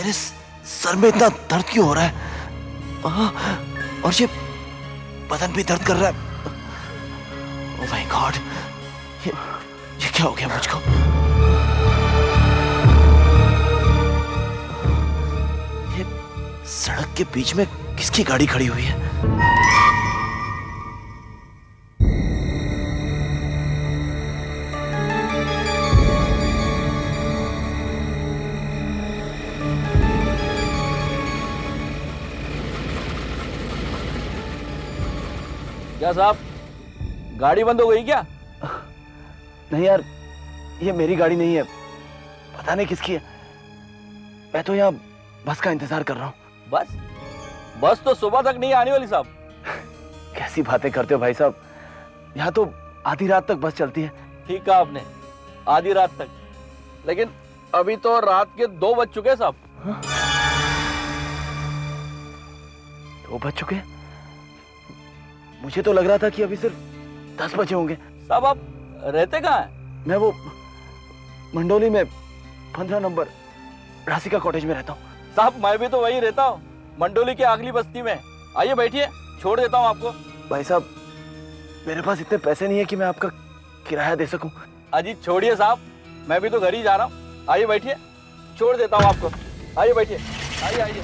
मेरे सर में इतना दर्द क्यों हो रहा है? और ये बदन भी दर्द कर रहा है। ओह माय गॉड, ये क्या हो गया मुझको? ये सड़क के बीच में किसकी गाड़ी खड़ी हुई है? क्या साहब, गाड़ी बंद हो गई क्या? नहीं यार, ये मेरी गाड़ी नहीं है, पता नहीं किसकी है। मैं तो यहाँ बस का इंतजार कर रहा हूँ। बस तो सुबह तक नहीं आने वाली साहब। कैसी बातें करते हो भाई साहब, यहाँ तो आधी रात तक बस चलती है। ठीक कहा आपने, आधी रात तक, लेकिन अभी तो रात के 2 बज चुके हैं साहब। 2 बज चुके? मुझे तो लग रहा था कि अभी सिर्फ 10 बजे होंगे। साहब आप रहते कहाँ हैं? मैं वो मंडोली में 15 नंबर राशिका कॉटेज में रहता हूँ। साहब मैं भी तो वहीं रहता हूँ, मंडोली के अगली बस्ती में। आइए बैठिए, छोड़ देता हूँ आपको। भाई साहब, मेरे पास इतने पैसे नहीं है कि मैं आपका किराया दे सकूं। अजी छोड़िए साहब, मैं भी तो घर ही जा रहा हूँ। आइए बैठिए, छोड़ देता हूँ आपको। आइए बैठिए, आइए आइए।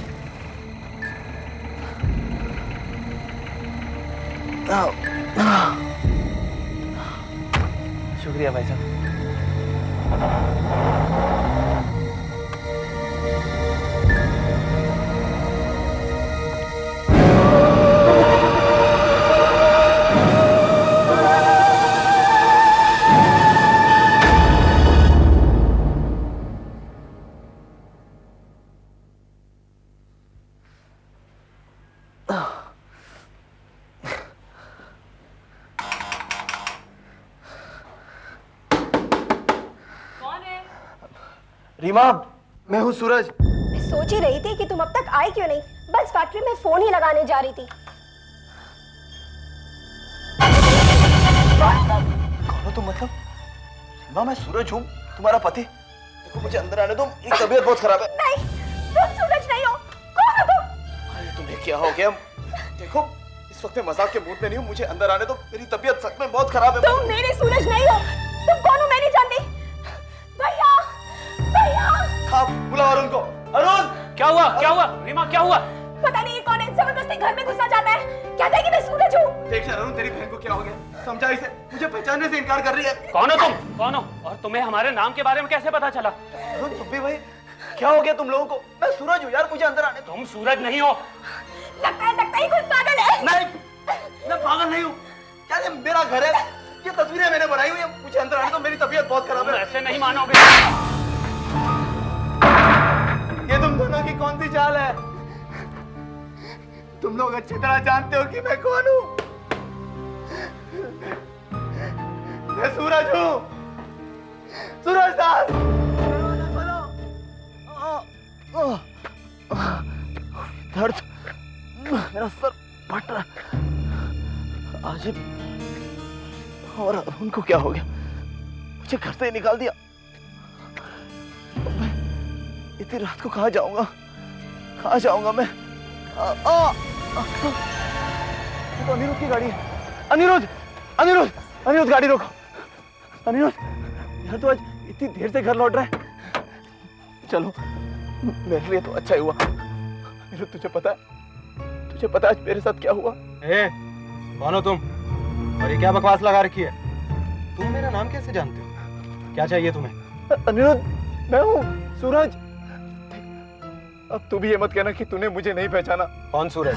शुक्रिया भाई साहब। रीमा, मैं हूँ सूरज। मैं सोच ही रही थी कि तुम अब तक आए क्यों नहीं। बस फैक्ट्री में फोन ही लगाने जा रही थी। कौन हो तुम? मतलब रीमा, मैं सूरज हूँ, तुम्हारा पति। देखो मुझे अंदर आने दो, मेरी तबीयत बहुत खराब है। नहीं, तुम सूरज नहीं हो। कौन हो तुम? अरे तुम्हें क्या हो गया? देखो इस वक्त मैं मजाक के मूड में नहीं हूँ, मुझे अंदर आने दो, मेरी तबीयत सच में बहुत खराब है। तुम मेरे सूरज नहीं हो। तुम कौन हो मैं नहीं जानती। भैया, भैया। हाँ, बुलाओ अरुण को। अरुण! क्या हुआ? क्या हुआ? रीमा क्या हुआ? पता नहीं ये कौन है, जबरदस्ती घर में घुसा जाता है, कहता है कि मैं सूरज हूँ। देख अरुण, तेरी बहन को क्या हो गया? समझा इसे, मुझे पहचानने से इनकार कर रही है। कौन हो तुम? कौन हो? और तुम्हें हमारे नाम के बारे में कैसे पता चला? अरुण, तुम भी भाई, क्या हो गया तुम लोगों को? मैं सूरज हूँ यार, मुझे अंदर आने दो। तुम सूरज नहीं हो। लगता है कोई पागल है। नहीं, मैं पागल नहीं हूँ। क्या ये मेरा घर है? ये तस्वीरें मैंने बनाई हुई है, मुझे अंदर आने दो, मेरी तबीयत बहुत खराब तुम है। ऐसे नहीं मानोगे। ये तुम दोनों की कौन सी चाल है? तुम लोग अच्छी तरह जानते हो कि मैं कौन हूँ। मैं सूरज हूँ, सूरज दास। दर्द, मेरा सर फट रहा है। आज और उनको क्या हो गया? मुझे घर से ही निकाल दिया। मैं इतनी रात को कहाँ जाऊंगा? कहाँ जाऊंगा मैं? ये तो अनिरुद्ध की गाड़ी है। अनिरुद्ध, अनिरुद्ध, अनिरुद्ध, गाड़ी रोको। अनिरुद्ध, यार तू आज इतनी देर से घर लौट रहा है। चलो, मेरे लिए तो अच्छा ही हुआ। अनिरुद्ध, तुझे पता है आज मेरे साथ क्या हुआ? ए, कौन हो तुम? और ये क्या बकवास लगा रखी है? तुम मेरा नाम कैसे जानते हो? क्या चाहिए तुम्हें? अनिरुद्ध, मैं हूँ सूरज। अब तू भी ये मत कहना कि तूने मुझे नहीं पहचाना। कौन सूरज?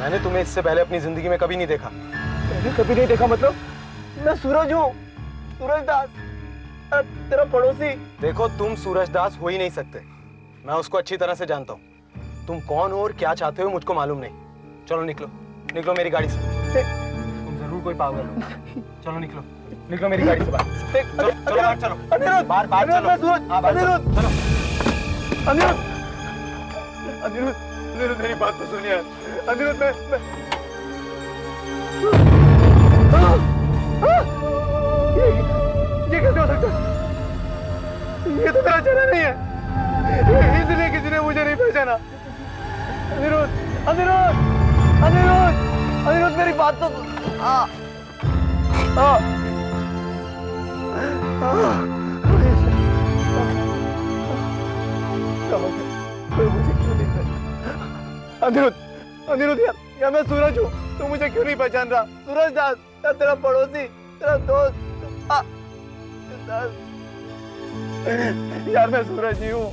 मैंने तुम्हें इससे पहले अपनी जिंदगी में कभी नहीं देखा। मैंने कभी नहीं देखा मतलब? मैं सूरज हूँ, सूरज दास, तेरा पड़ोसी। देखो, तुम सूरज दास हो ही नहीं सकते। मैं उसको अच्छी तरह से जानता हूँ। तुम कौन हो और क्या चाहते हो मुझको मालूम नहीं। चलो निकलो, निकलो मेरी गाड़ी से। तुम जरूर कोई पागल हो। चलो निकलो, निकलो मेरी गाड़ी से बाहर। चलो चलो बाहर चलो। अनिरुद्ध, बाहर बाहर चलो। मैं सूरज। हाँ, बाहर अनिरुद्ध, चलो। अनिरुद्ध, अनिरुद्ध, अनिरुद्ध, मेरी बात तो सुनिए। अनिरुद्ध, मैं ये कैसे हो सकता है? ये तो मेरा चेहरा नहीं है। इसलिए किसी ने मुझे नहीं पहचाना। अनिरुद्ध, अनिरुद्ध, अनिरुद्ध, अनिरुद्ध, मेरी बात तो कोई मुझे क्यों नहीं पहचाना? अनिरुद्ध, अनिरुद्ध यार मैं सूरज हूँ, तू मुझे क्यों नहीं पहचान रहा? सूरज दास, तेरा पड़ोसी, तेरा दोस्त। यार मैं सूरज ही हूँ।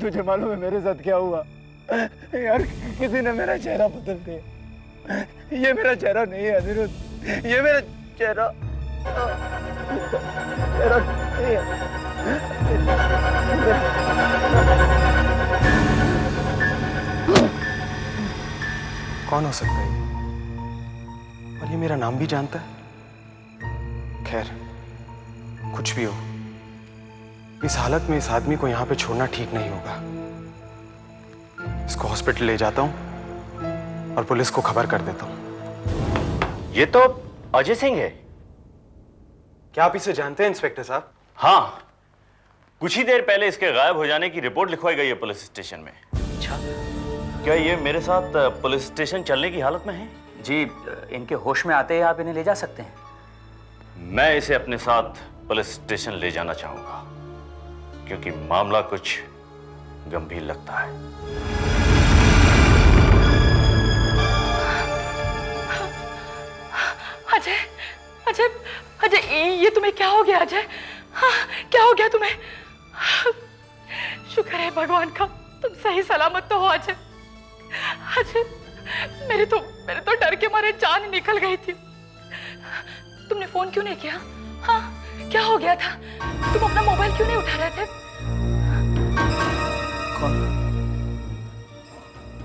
तुझे मालूम है मेरे साथ क्या हुआ? यार किसी ने मेरा चेहरा बदल दिया। ये मेरा चेहरा नहीं है अनिरुद्ध, ये मेरा चेहरा नहीं है। कौन हो सकता है ये? और ये मेरा नाम भी जानता है? खैर, कुछ भी हो, इस हालत में इस आदमी को यहां पे छोड़ना ठीक नहीं होगा। इसको हॉस्पिटल ले जाता हूं और पुलिस को खबर कर देता हूं। ये तो अजय सिंह है। क्या आप इसे जानते हैं इंस्पेक्टर साहब? हाँ, कुछ ही देर पहले इसके गायब हो जाने की रिपोर्ट लिखवाई गई है पुलिस स्टेशन में। अच्छा, क्या ये मेरे साथ पुलिस स्टेशन चलने की हालत में है? जी इनके होश में आते ही आप इन्हें ले जा सकते हैं। मैं इसे अपने साथ पुलिस स्टेशन ले जाना चाहूंगा क्योंकि मामला कुछ गंभीर लगता है। अजय, अजय, अजय, ये तुम्हें क्या हो गया अजय? हाँ, क्या हो गया तुम्हें? शुक्र है भगवान का, तुम सही सलामत तो हो अजय। अजय, मेरे तो डर के मारे जान निकल गई थी। तुमने फोन क्यों नहीं किया? हाँ, क्या हो गया था? तुम अपना मोबाइल क्यों नहीं उठा रहे थे?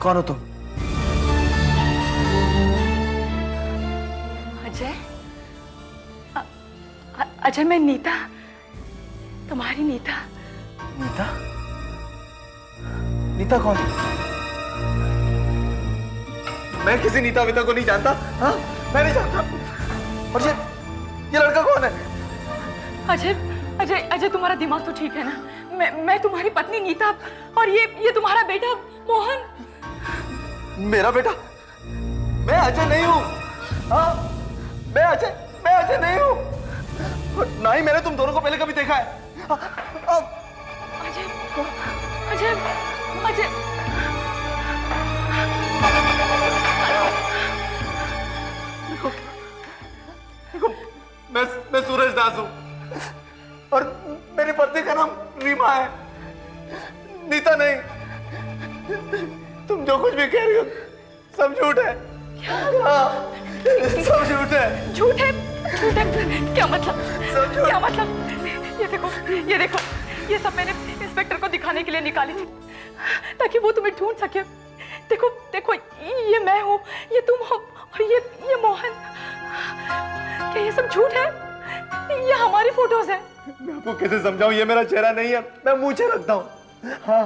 कौन हो तुम? अजय, अजय मैं नीता, तुम्हारी नीता। नीता? नीता कौन? मैं किसी नीता विता को नहीं जानता। हाँ, मैं नहीं जानता। और ये लड़का कौन है? अजय, अजय, अजय, तुम्हारा दिमाग तो ठीक है ना? मैं तुम्हारी पत्नी नीता और ये तुम्हारा बेटा मोहन। मेरा बेटा? मैं अजय नहीं हूँ। हाँ, मैं अजय नहीं हूँ। ना ही मैंने तुम दोनों को पहले कभी देखा है। अजय, अजय, अजय, देखो, मैं सूरज दास हूँ और मेरी पत्नी का नाम रीमा है, नीता नहीं। तुम जो कुछ भी कह रही हो सब झूठ है। हाँ, सब झूठ है। झूठ है? झूठ है? क्या मतलब? क्या मतलब? ये देखो, ये सब मैंने इंस्पेक्टर को दिखाने के लिए निकाली थी ताकि वो तुम्हें ढूंढ सके। देखो, देखो, ये मैं हूँ, ये तुम हो और ये मोहन। क्या ये सब झूठ है? ये हमारी फोटोज है। मैं आपको कैसे समझाऊं? ये मेरा चेहरा नहीं है। मैं मुझे रखता हूँ। हाँ,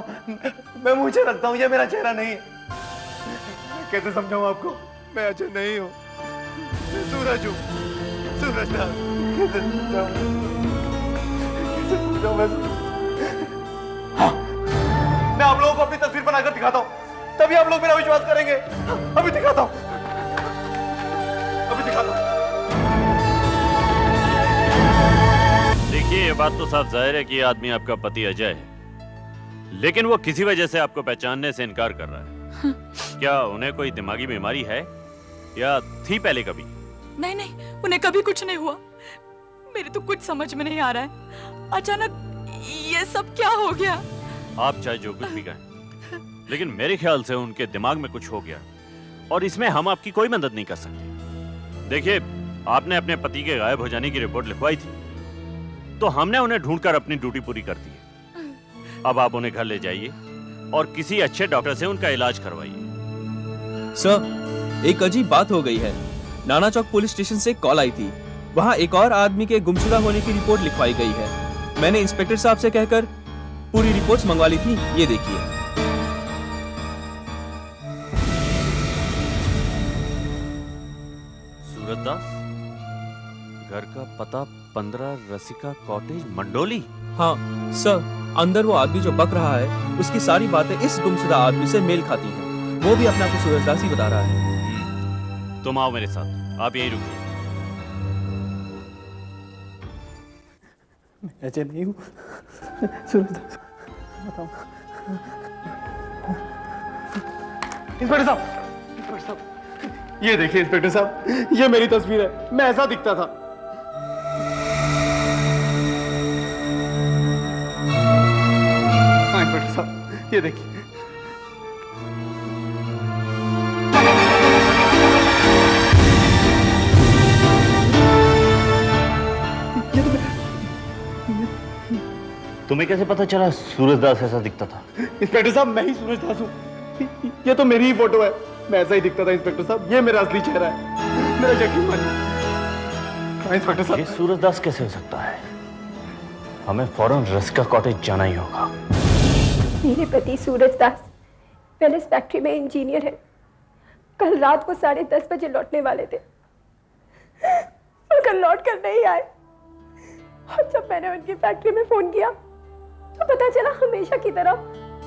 मैं मुझे रखता हूँ, ये मेरा चेहरा नहीं है। मैं कैसे समझाऊं आपको? मैं अजय नहीं हूँ, मैं सूरज हूँ, सूरज दास। कैसे समझाऊं? कैसे समझाऊं मैं? हाँ, मैं आप लोगों को अपनी तस्वीर बनाकर दिखाता हूँ, तभी आप लोग मेरा विश्वास करेंगे। अभी दिखाता हूँ, अभी दिखाता हूँ। देखिए, ये बात तो साफ जाहिर है कि ये आदमी आपका पति अजय है, लेकिन वो किसी वजह से आपको पहचानने से इनकार कर रहा है। क्या उन्हें कोई दिमागी बीमारी है या थी पहले कभी? नहीं नहीं, उन्हें कभी कुछ नहीं हुआ। मेरे तो कुछ समझ में नहीं आ रहा है, अचानक ये सब क्या हो गया? आप चाहे जो कुछ भी कहें, लेकिन मेरे ख्याल से उनके दिमाग में कुछ हो गया और इसमें हम आपकी कोई मदद नहीं कर सकते। देखिए, आपने अपने पति के गायब हो जाने की रिपोर्ट लिखवाई थी, तो हमने उन्हें ढूंढकर अपनी ड्यूटी पूरी कर दी है। अब आप उन्हें घर ले जाइए और किसी अच्छे डॉक्टर से उनका इलाज करवाइए। सर, एक अजीब बात हो गई है। नाना चौक पुलिस स्टेशन से कॉल आई थी, वहाँ एक और आदमी के गुमशुदा होने की रिपोर्ट लिखवाई गई है। मैंने इंस्पेक्टर साहब से कहकर पूरी रिपोर्ट्स मंगवा ली थी, ये देखिए। सूरज दास, घर का पता 15 रसिका कॉटेज मंडोली। हाँ सर, अंदर वो आदमी जो बक रहा है उसकी सारी बातें इस गुमशुदा आदमी से मेल खाती हैं। वो भी अपना को सूरजदास ही बता रहा है। तुम आओ मेरे साथ, आप यहीं रुकिए। मैं अजय नहीं हूँ सूरजदास, बताओ। इंस्पेक्टर साहब, ये देखिए इंस्पेक्टर साहब, ये मेरी तस्वीर है, मैं ऐसा दिखता था। हाँ इंस्पेक्टर साहब, ये देखिए। तुम्हें कैसे पता चला सूरजदास ऐसा दिखता था? इंस्पेक्टर साहब, मैं ही सूरजदास हूँ। ये तो मेरी ही फोटो है, मैं ऐसा ही दिखता था इंस्पेक्टर साहब। ये मेरा असली चेहरा है, मेरा यकीन मानिए। इंस्पेक्टर साहब, ये सूरजदास कैसे हो सकता है? हमें फौरन रसिका कॉटेज जाना ही होगा। मेरे पति सूरजदास वेल्स फैक्ट्री में इंजीनियर है। कल रात को 10:30 बजे लौटने वाले थे, मगर लौट कर नहीं आए। और जब मैंने उनकी फैक्ट्री में फोन किया तो पता चला हमेशा की तरह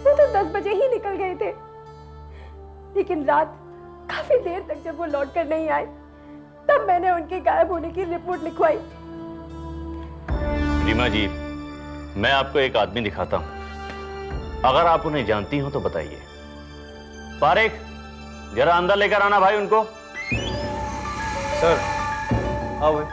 वो तो 10 बजे ही निकल गए थे। लेकिन रात काफी देर तक जब वो लौट कर नहीं आए, तब मैंने उनके गायब होने की रिपोर्ट लिखवाई। रीमा जी, मैं आपको एक आदमी दिखाता हूं, अगर आप उन्हें जानती हो तो बताइए। पारेख, जरा अंदर लेकर आना भाई उनको। सर आओ भाई।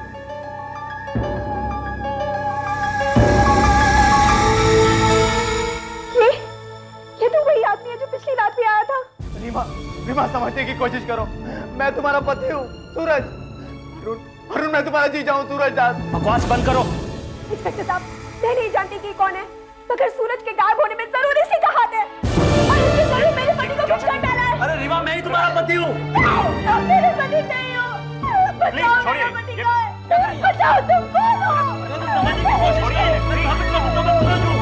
ये तो वही आदमी है जो पिछली रात भी आया था। रीमा समझने की कोशिश करो, मैं तुम्हारा पति हूँ सूरज। अरुण, मैं तुम्हारा जीजा हूँ सूरजदास। बकवास बंद करो। इंस्पेक्टर साहब, मैं नहीं जानती कि कौन है, मगर सूरज के गायब होने में जरूर इसी का हाथ है। और इसने जरूर मेरे पति को कुछ कर डाला है। अरे रीमा, मैं ही तुम्हारा पति हूँ। नहीं, मेरे पति नहीं हो। बचाओ, मेरा पति कहाँ है? बचाओ, तुम कौन हो? समझने की कोशिश करो, मैं साबित कर सकता हूँ मैं सूरज हूँ।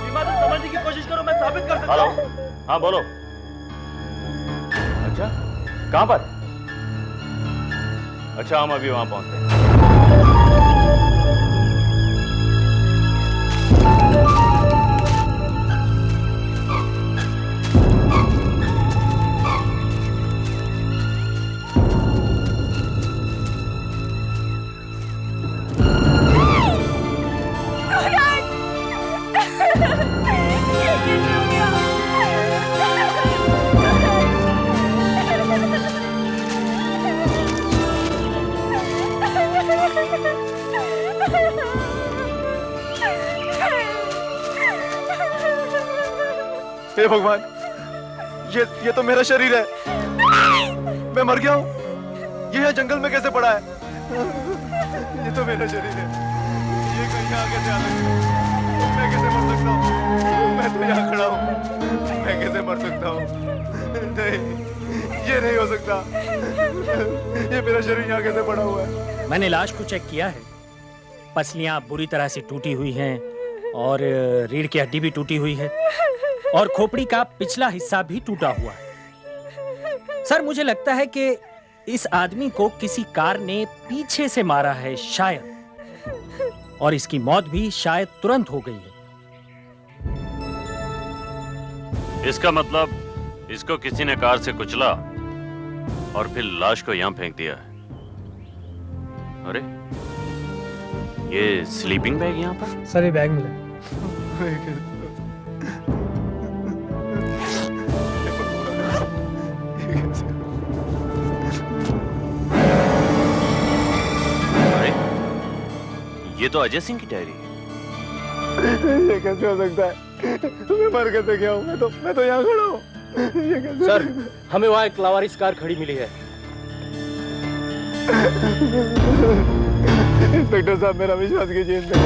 रीमा, तुम समझने की कोशिश करो, मैं साबित कर सकता हूँ। हेलो, हाँ बोलो। अच्छा, कहां पर? अच्छा, हम अभी वहां पहुंचते हैं। हे भगवान, ये तो मेरा शरीर है। मैं मर गया हूँ। ये है जंगल में कैसे पड़ा है? ये तो मेरा शरीर है। ये कहीं यहाँ कैसे आ सकता है? मैं कैसे मर सकता हूँ? मैं तो यहाँ खड़ा हूँ। मैं कैसे मर सकता हूँ? नहीं, ये नहीं हो सकता। ये मेरा शरीर यहाँ कैसे पड़ा हुआ है? मैंने लाश को चेक किया है। पसलियां बुरी तरह से टूटी हुई हैं और रीढ़ की हड्डी भी टूटी हुई है और खोपड़ी का पिछला हिस्सा भी टूटा हुआ है। सर, मुझे लगता है कि इस आदमी को किसी कार ने पीछे से मारा है शायद, और इसकी मौत भी शायद तुरंत हो गई है। इसका मतलब इसको किसी ने कार से कुचला और फिर लाश को यहां फेंक दिया है। अरे, ये स्लीपिंग बैग यहाँ पर? सर ये बैग मिला। अरे, ये तो अजय सिंह की डायरी है। ये कैसे हो सकता है? मैं मर कैसे गया हूँ? मैं तो यहाँ खड़ा हूँ। ये कैसे? सर, हमें वहाँ एक लावारिस कार खड़ी मिली है। इंस्पेक्टर साहब, मेरा विश्वास कीजिए। इंस्पेक्टर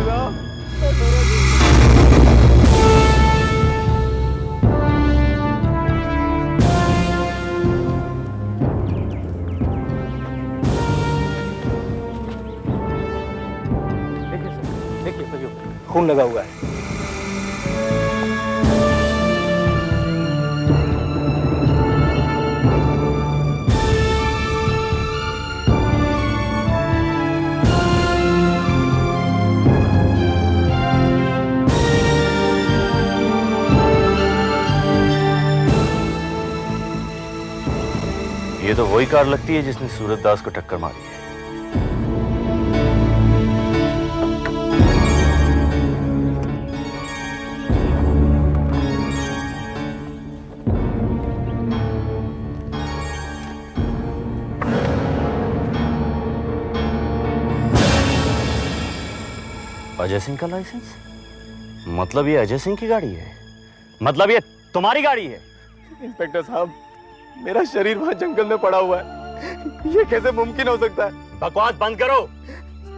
साहब, देखिए खून लगा हुआ है। तो वही कार लगती है जिसने सूरज दास को टक्कर मारी है। अजय सिंह का लाइसेंस? मतलब ये अजय सिंह की गाड़ी है? मतलब ये तुम्हारी गाड़ी है? इंस्पेक्टर साहब, मेरा शरीर वहां जंगल में पड़ा हुआ है, ये कैसे मुमकिन हो सकता है? बकवास बंद करो।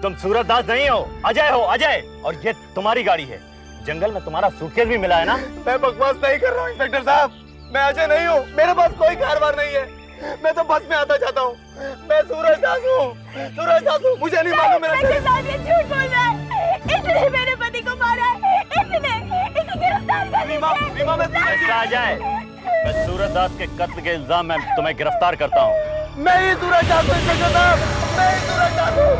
तुम सूरज दास नहीं हो, अजय हो, अजय। और ये तुम्हारी गाड़ी है। जंगल में तुम्हारा सूटकेस भी मिला है ना? मैं बकवास नहीं कर रहा हूँ इंस्पेक्टर साहब, मैं अजय नहीं हूँ, मेरे पास कोई कारोबार नहीं है, मैं तो बस में आता जाता हूँ। मैं सूरज दास हूँ, सूरज दास हूँ, मुझे नहीं मालूम मेरा शरीर। झूठ बोल रहा है, इसने मेरे पति को मारा है, इसे गिरफ्तार कर लीजिए। अजय, मैं सूरज दास के कत्ल के इल्जाम में तुम्हें गिरफ्तार करता हूँ। मैं ही सूरज दास हूँ इंस्पेक्टर साहब, मैं ही सूरज दास हूँ।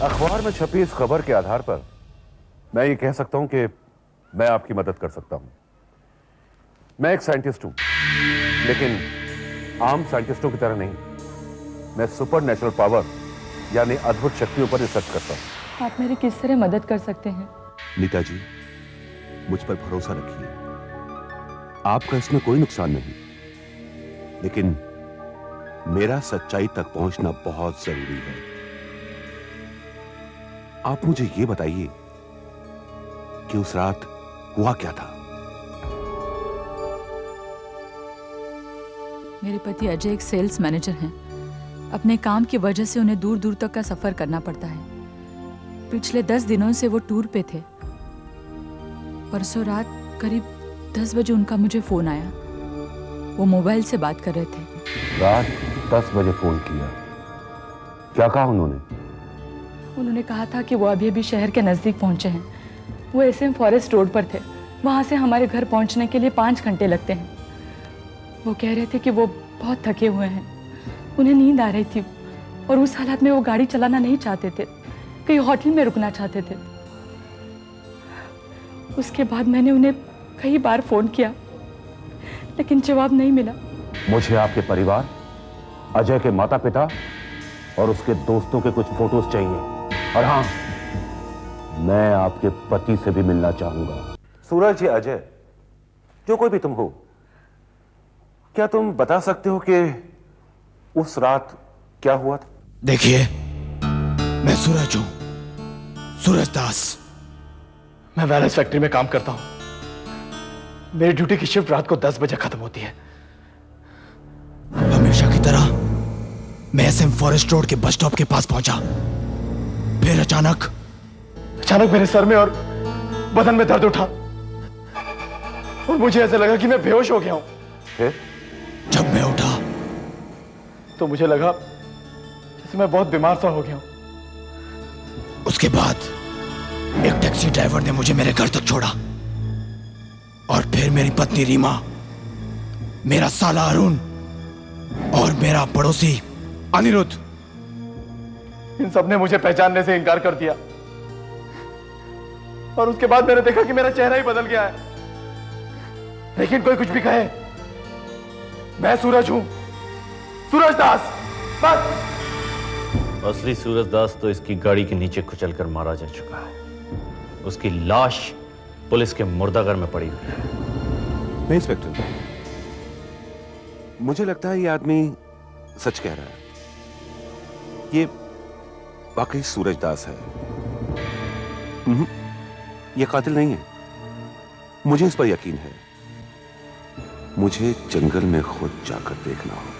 अखबार में छपी इस खबर के आधार पर मैं ये कह सकता हूं कि मैं आपकी मदद कर सकता हूं। मैं एक साइंटिस्ट हूं, लेकिन आम साइंटिस्टों की तरह नहीं। मैं सुपर नेचुरल पावर यानी अद्भुत शक्तियों पर रिसर्च करता हूं। आप मेरी किस तरह मदद कर सकते हैं? नीता जी, मुझ पर भरोसा रखिए, आपका इसमें कोई नुकसान नहीं, लेकिन मेरा सच्चाई तक पहुंचना बहुत जरूरी है। आप मुझे यह बताइए कि उस रात हुआ क्या था? मेरे पति अजय एक सेल्स मैनेजर हैं। अपने काम की वजह से उन्हें दूर दूर तक का सफर करना पड़ता है। पिछले 10 दिनों से वो टूर पे थे। परसों रात करीब 10 बजे उनका मुझे फोन आया। वो मोबाइल से बात कर रहे थे। रात 10 बजे फोन किया, क्या कहा उन्होंने? उन्होंने कहा था कि वो अभी अभी शहर के नजदीक पहुंचे हैं। वो SM फॉरेस्ट रोड पर थे। वहां से हमारे घर पहुंचने के लिए 5 घंटे लगते हैं। वो कह रहे थे कि वो बहुत थके हुए हैं, उन्हें नींद आ रही थी और उस हालत में वो गाड़ी चलाना नहीं चाहते थे, कहीं होटल में रुकना चाहते थे। उसके बाद मैंने उन्हें कई बार फोन किया, लेकिन जवाब नहीं मिला। मुझे आपके परिवार, अजय के माता पिता और उसके दोस्तों के कुछ फोटोज चाहिए। और हाँ, मैं आपके पति से भी मिलना चाहूंगा। सूरज या अजय, जो कोई भी तुम हो, क्या तुम बता सकते हो कि उस रात क्या हुआ था? देखिए, मैं सूरज हूं, सूरज दास। मैं वेलनेस फैक्ट्री में काम करता हूं। मेरी ड्यूटी की शिफ्ट रात को 10 बजे खत्म होती है। हमेशा की तरह मैं SM फॉरेस्ट रोड के बस स्टॉप के पास पहुंचा। फिर अचानक मेरे सर में और बदन में दर्द उठा और मुझे ऐसा लगा कि मैं बेहोश हो गया हूं। फिर जब मैं उठा तो मुझे लगा जैसे मैं बहुत बीमार सा हो गया हूं। उसके बाद एक टैक्सी ड्राइवर ने मुझे मेरे घर तक छोड़ा और फिर मेरी पत्नी रीमा, मेरा साला अरुण और मेरा पड़ोसी अनिरुद्ध, इन सब ने मुझे पहचानने से इनकार कर दिया। और उसके बाद मैंने देखा कि मेरा चेहरा ही बदल गया है। लेकिन कोई कुछ भी कहे, मैं सूरज हूं, सूरज दास, बस। असली सूरज दास तो इसकी गाड़ी के नीचे कुचलकर मारा जा चुका है। उसकी लाश पुलिस के मुर्दाघर में पड़ी हुई है। नहीं इंस्पेक्टर, मुझे लगता है ये आदमी सच कह रहा है। ये वाकई सूरज दास है। ये कातिल नहीं है, मुझे इस पर यकीन है। मुझे जंगल में खुद जाकर देखना होगा।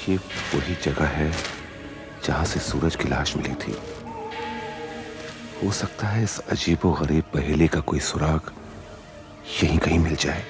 ये वही जगह है जहां से सूरज की लाश मिली थी। हो सकता है इस अजीबोगरीब पहेली का कोई सुराग यहीं कहीं मिल जाए।